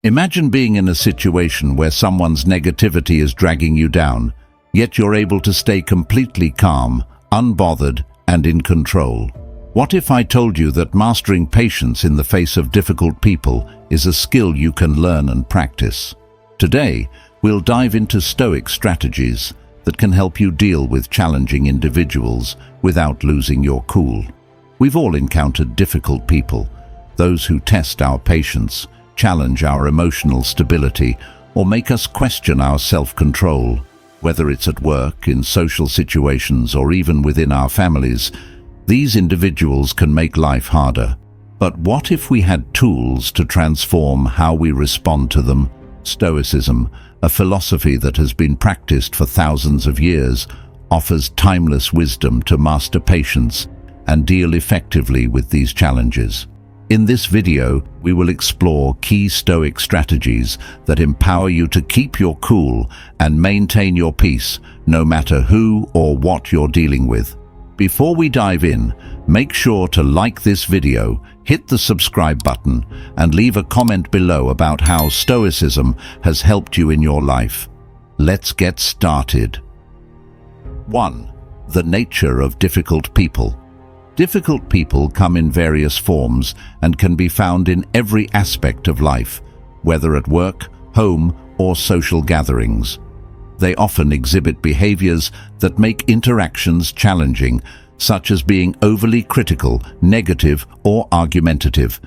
Imagine being in a situation where someone's negativity is dragging you down, yet you're able to stay completely calm, unbothered, and in control. What if I told you that mastering patience in the face of difficult people is a skill you can learn and practice? Today, we'll dive into Stoic strategies that can help you deal with challenging individuals without losing your cool. We've all encountered difficult people, those who test our patience, challenge our emotional stability, or make us question our self-control. Whether it's at work, in social situations, or even within our families, these individuals can make life harder. But what if we had tools to transform how we respond to them? Stoicism, a philosophy that has been practiced for thousands of years, offers timeless wisdom to master patience and deal effectively with these challenges. In this video, we will explore key Stoic strategies that empower you to keep your cool and maintain your peace, no matter who or what you're dealing with. Before we dive in, make sure to like this video, hit the subscribe button, and leave a comment below about how Stoicism has helped you in your life. Let's get started. 1. The nature of difficult people. Difficult people come in various forms and can be found in every aspect of life, whether at work, home, or social gatherings. They often exhibit behaviors that make interactions challenging, such as being overly critical, negative, or argumentative.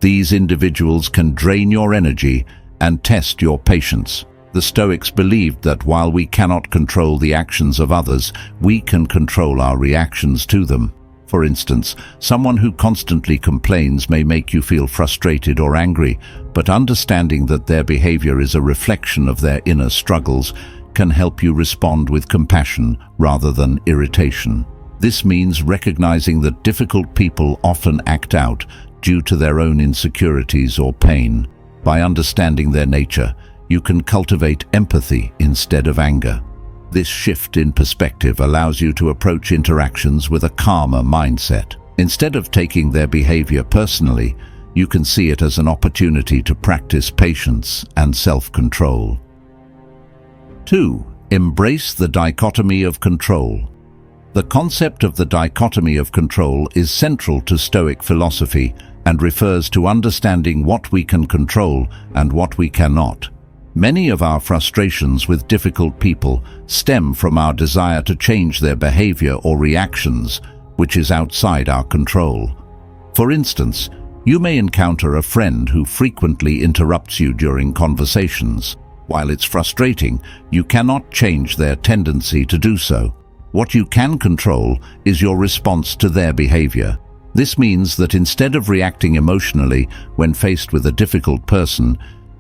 These individuals can drain your energy and test your patience. The Stoics believed that while we cannot control the actions of others, we can control our reactions to them. For instance, someone who constantly complains may make you feel frustrated or angry, but understanding that their behavior is a reflection of their inner struggles can help you respond with compassion rather than irritation. This means recognizing that difficult people often act out due to their own insecurities or pain. By understanding their nature, you can cultivate empathy instead of anger. This shift in perspective allows you to approach interactions with a calmer mindset. Instead of taking their behavior personally, you can see it as an opportunity to practice patience and self-control. 2. Embrace the dichotomy of control. The concept of the dichotomy of control is central to Stoic philosophy and refers to understanding what we can control and what we cannot. Many of our frustrations with difficult people stem from our desire to change their behavior or reactions, which is outside our control. For instance, you may encounter a friend who frequently interrupts you during conversations. While it's frustrating, you cannot change their tendency to do so. What you can control is your response to their behavior. This means that instead of reacting emotionally when faced with a difficult person,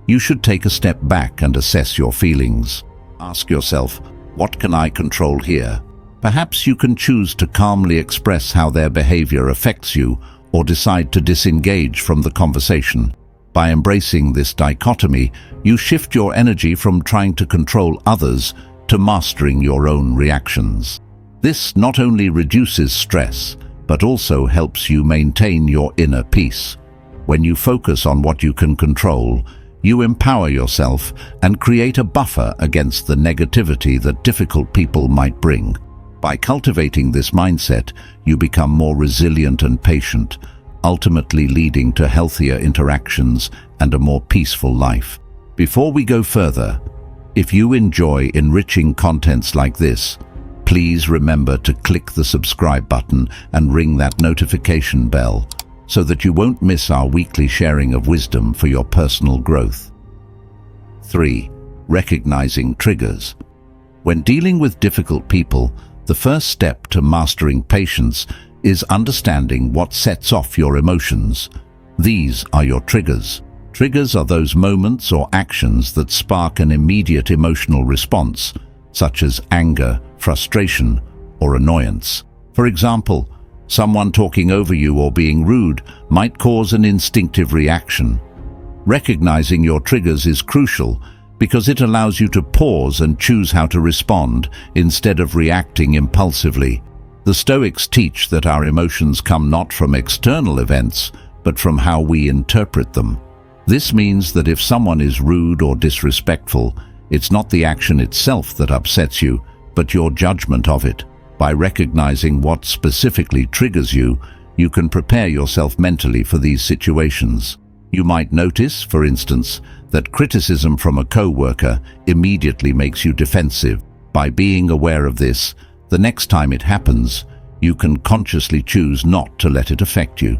you should take a step back and assess your feelings. Ask yourself, what can I control here? Perhaps you can choose to calmly express how their behavior affects you or decide to disengage from the conversation. By embracing this dichotomy, you shift your energy from trying to control others to mastering your own reactions. This not only reduces stress, but also helps you maintain your inner peace. When you focus on what you can control, you empower yourself and create a buffer against the negativity that difficult people might bring. By cultivating this mindset, you become more resilient and patient, ultimately leading to healthier interactions and a more peaceful life. Before we go further, if you enjoy enriching contents like this, please remember to click the subscribe button and ring that notification bell so that you won't miss our weekly sharing of wisdom for your personal growth. 3. Recognizing triggers. When dealing with difficult people, the first step to mastering patience is understanding what sets off your emotions. These are your triggers. Triggers are those moments or actions that spark an immediate emotional response, such as anger, frustration, or annoyance. For example, someone talking over you or being rude might cause an instinctive reaction. Recognizing your triggers is crucial because it allows you to pause and choose how to respond instead of reacting impulsively. The Stoics teach that our emotions come not from external events, but from how we interpret them. This means that if someone is rude or disrespectful, it's not the action itself that upsets you, but your judgment of it. By recognizing what specifically triggers you, you can prepare yourself mentally for these situations. You might notice, for instance, that criticism from a co-worker immediately makes you defensive. By being aware of this, the next time it happens, you can consciously choose not to let it affect you.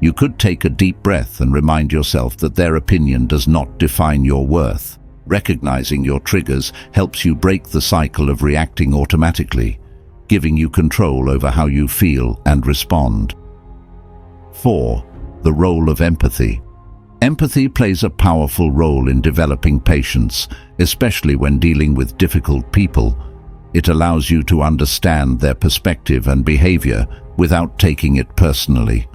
You could take a deep breath and remind yourself that their opinion does not define your worth. Recognizing your triggers helps you break the cycle of reacting automatically, giving you control over how you feel and respond. 4. The role of empathy. Empathy plays a powerful role in developing patience, especially when dealing with difficult people. It allows you to understand their perspective and behavior without taking it personally.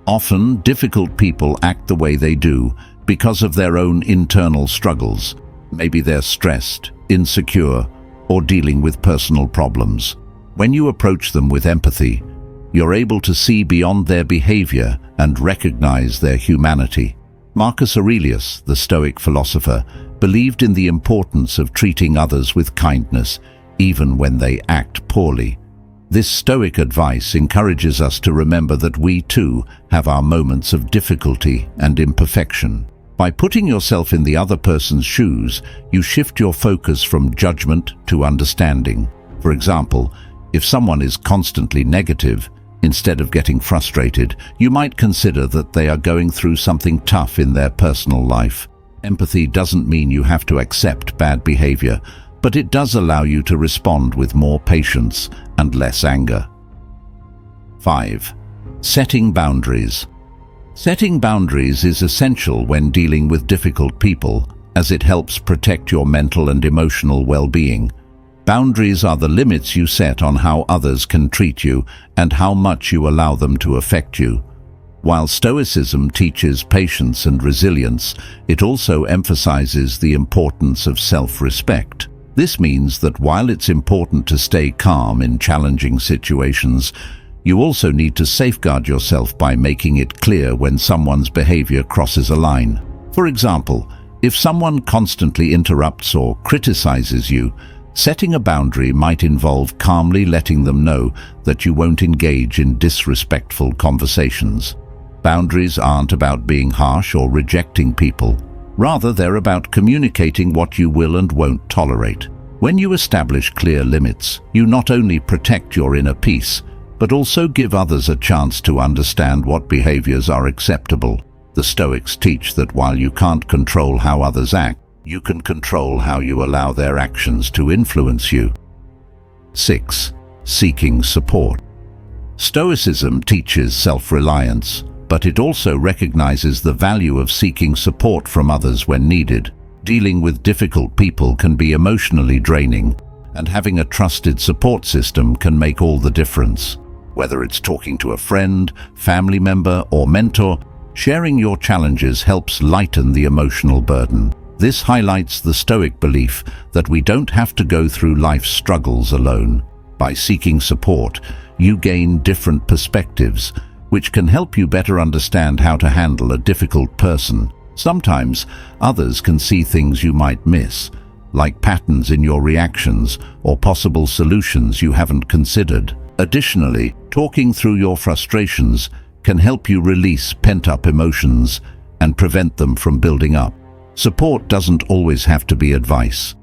Often, difficult people act the way they do because of their own internal struggles. Maybe they're stressed, insecure, or dealing with personal problems. When you approach them with empathy, you're able to see beyond their behavior and recognize their humanity. Marcus Aurelius, the Stoic philosopher, believed in the importance of treating others with kindness, even when they act poorly. This Stoic advice encourages us to remember that we too have our moments of difficulty and imperfection. By putting yourself in the other person's shoes, you shift your focus from judgment to understanding. For example, if someone is constantly negative, instead of getting frustrated, you might consider that they are going through something tough in their personal life. Empathy doesn't mean you have to accept bad behavior, but it does allow you to respond with more patience and less anger. 5. Setting boundaries. Setting boundaries is essential when dealing with difficult people, as it helps protect your mental and emotional well-being. Boundaries are the limits you set on how others can treat you and how much you allow them to affect you. While Stoicism teaches patience and resilience, it also emphasizes the importance of self-respect. This means that while it's important to stay calm in challenging situations, you also need to safeguard yourself by making it clear when someone's behavior crosses a line. For example, if someone constantly interrupts or criticizes you, setting a boundary might involve calmly letting them know that you won't engage in disrespectful conversations. Boundaries aren't about being harsh or rejecting people. Rather, they're about communicating what you will and won't tolerate. When you establish clear limits, you not only protect your inner peace, but also give others a chance to understand what behaviors are acceptable. The Stoics teach that while you can't control how others act, you can control how you allow their actions to influence you. 6. Seeking support. Stoicism teaches self-reliance, but it also recognizes the value of seeking support from others when needed. Dealing with difficult people can be emotionally draining, and having a trusted support system can make all the difference. Whether it's talking to a friend, family member, or mentor, sharing your challenges helps lighten the emotional burden. This highlights the Stoic belief that we don't have to go through life's struggles alone. By seeking support, you gain different perspectives, which can help you better understand how to handle a difficult person. Sometimes, others can see things you might miss, like patterns in your reactions or possible solutions you haven't considered. Additionally, talking through your frustrations can help you release pent-up emotions and prevent them from building up. Support doesn't always have to be advice.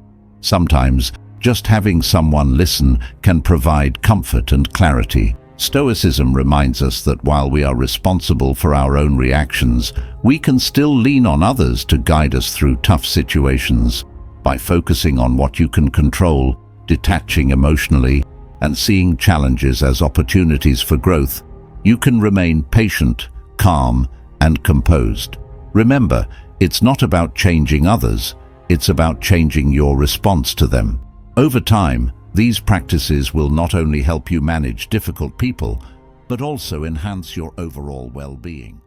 Sometimes, just having someone listen can provide comfort and clarity. Stoicism reminds us that while we are responsible for our own reactions, we can still lean on others to guide us through tough situations. By focusing on what you can control, detaching emotionally, and seeing challenges as opportunities for growth, you can remain patient, calm, and composed. Remember, it's not about changing others, it's about changing your response to them. Over time, these practices will not only help you manage difficult people, but also enhance your overall well-being.